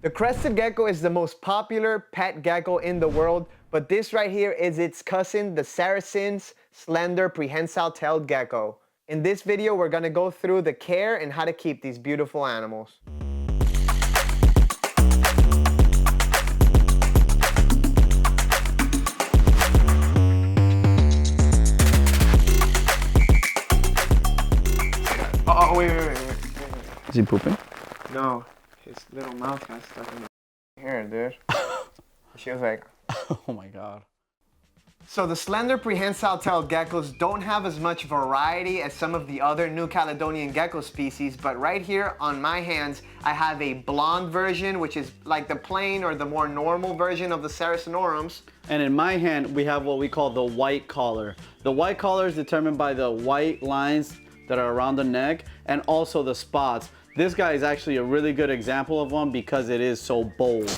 The crested gecko is the most popular pet gecko in the world, but this right here is its cousin, the Saracens slender prehensile-tailed gecko. In this video, we're gonna go through the care and how to keep these beautiful animals. Oh, wait. Is he pooping? No, his little mouth got stuck in the hair, dude. She was like, Oh my god. So the slender prehensile-tailed geckos don't have as much variety as some of the other New Caledonian gecko species, but right here on my hands, I have a blonde version, which is like the plain or the more normal version of the Saracinorums. And in my hand, we have what we call the white collar. The white collar is determined by the white lines that are around the neck and also the spots. This guy is actually a really good example of one because it is so bold.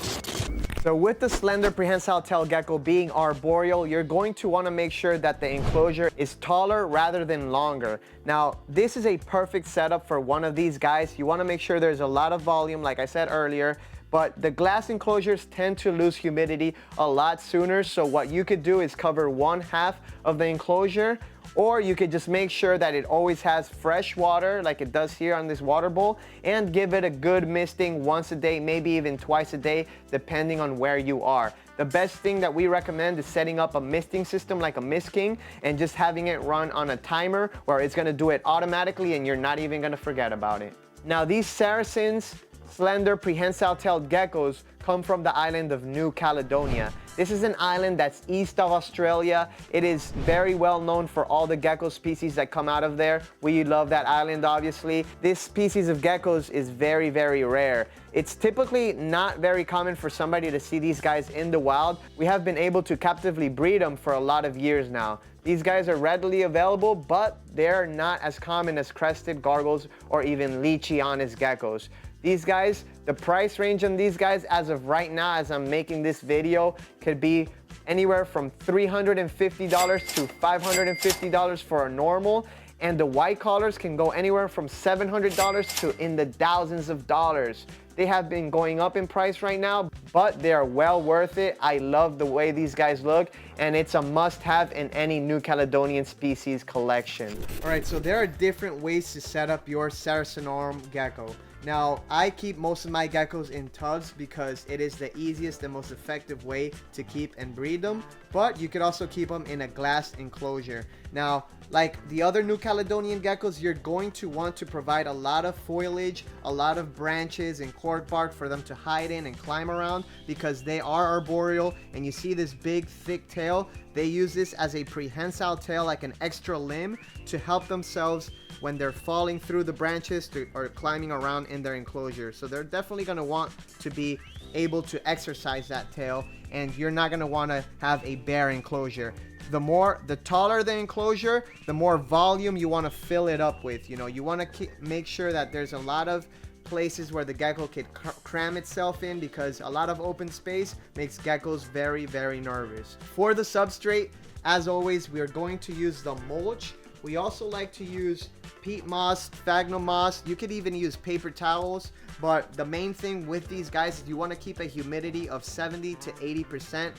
So with the slender prehensile-tailed gecko being arboreal, you're going to want to make sure that the enclosure is taller rather than longer. Now, this is a perfect setup for one of these guys. You want to make sure there's a lot of volume, like I said earlier, but the glass enclosures tend to lose humidity a lot sooner. So what you could do is cover one half of the enclosure, or you could just make sure that it always has fresh water like it does here on this water bowl, and give it a good misting once a day, maybe even twice a day, depending on where you are. The best thing that we recommend is setting up a misting system like a Mist King and just having it run on a timer where it's gonna do it automatically and you're not even gonna forget about it. Now, these Saracens slender prehensile-tailed geckos come from the island of New Caledonia. This is an island that's east of Australia. It is very well known for all the gecko species that come out of there. We love that island, obviously. This species of geckos is very, very rare. It's typically not very common for somebody to see these guys in the wild. We have been able to captively breed them for a lot of years now. These guys are readily available, but they're not as common as crested gargles or even Leachianus geckos. These guys, the price range on these guys as of right now, as I'm making this video, could be anywhere from $350 to $550 for a normal. And the white collars can go anywhere from $700 to in the thousands of dollars. They have been going up in price right now, but they are well worth it. I love the way these guys look, and it's a must-have in any New Caledonian species collection. All right, so there are different ways to set up your Sarasinorum gecko. Now, I keep most of my geckos in tubs because it is the easiest and most effective way to keep and breed them, but you could also keep them in a glass enclosure. Now, like the other New Caledonian geckos, you're going to want to provide a lot of foliage, a lot of branches and cork bark for them to hide in and climb around because they are arboreal. And you see this big thick tail, they use this as a prehensile tail, like an extra limb, to help themselves when they're falling through the branches or climbing around in their enclosure. So they're definitely going to want to be able to exercise that tail, and you're not going to want to have a bare enclosure. The taller the enclosure, the more volume you want to fill it up with. You know, you want to make sure that there's a lot of places where the gecko could cram itself in, because a lot of open space makes geckos very, very nervous. For the substrate, as always, we are going to use the mulch. We also like to use peat moss, sphagnum moss. You could even use paper towels, but the main thing with these guys is you want to keep a humidity of 70 to 80%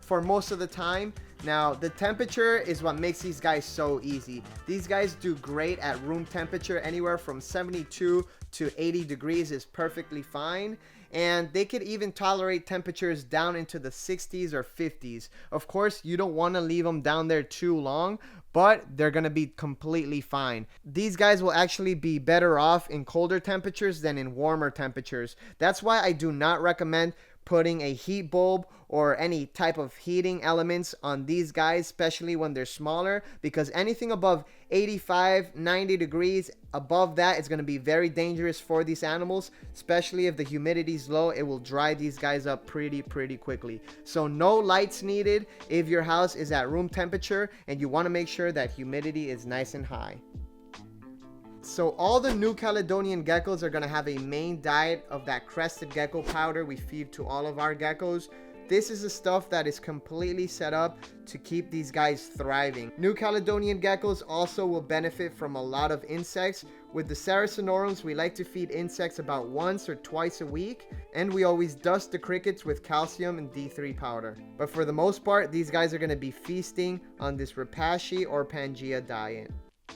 for most of the time. Now, the temperature is what makes these guys so easy. These guys do great at room temperature. Anywhere from 72 to 80 degrees is perfectly fine. And they could even tolerate temperatures down into the 60s or 50s. Of course, you don't want to leave them down there too long, but they're going to be completely fine. These guys will actually be better off in colder temperatures than in warmer temperatures. That's why I do not recommend putting a heat bulb or any type of heating elements on these guys, especially when they're smaller, because anything above 85, 90 degrees, above that, is going to be very dangerous for these animals, especially if the humidity is low. It will dry these guys up pretty quickly. So no lights needed if your house is at room temperature, and you want to make sure that humidity is nice and high. So all the New Caledonian geckos are going to have a main diet of that crested gecko powder we feed to all of our geckos. This is the stuff that is completely set up to keep these guys thriving. New Caledonian geckos also will benefit from a lot of insects, With the Sarasinorums, we like to feed insects about once or twice a week, and we always dust the crickets with calcium and D3 powder. But for the most part, these guys are going to be feasting on this Rapashi or Pangea diet.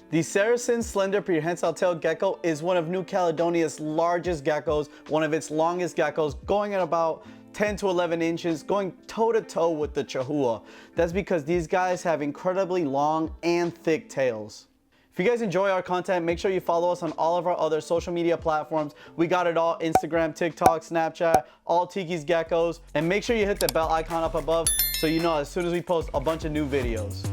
The Saracen Slender Prehensile Tail Gecko is one of New Caledonia's largest geckos, one of its longest geckos, going at about 10 to 11 inches, going toe-to-toe with the Chahua. That's because these guys have incredibly long and thick tails. If you guys enjoy our content, make sure you follow us on all of our other social media platforms. We got it all: Instagram, TikTok, Snapchat, all TikisGeckos. And make sure you hit the bell icon up above so you know as soon as we post a bunch of new videos.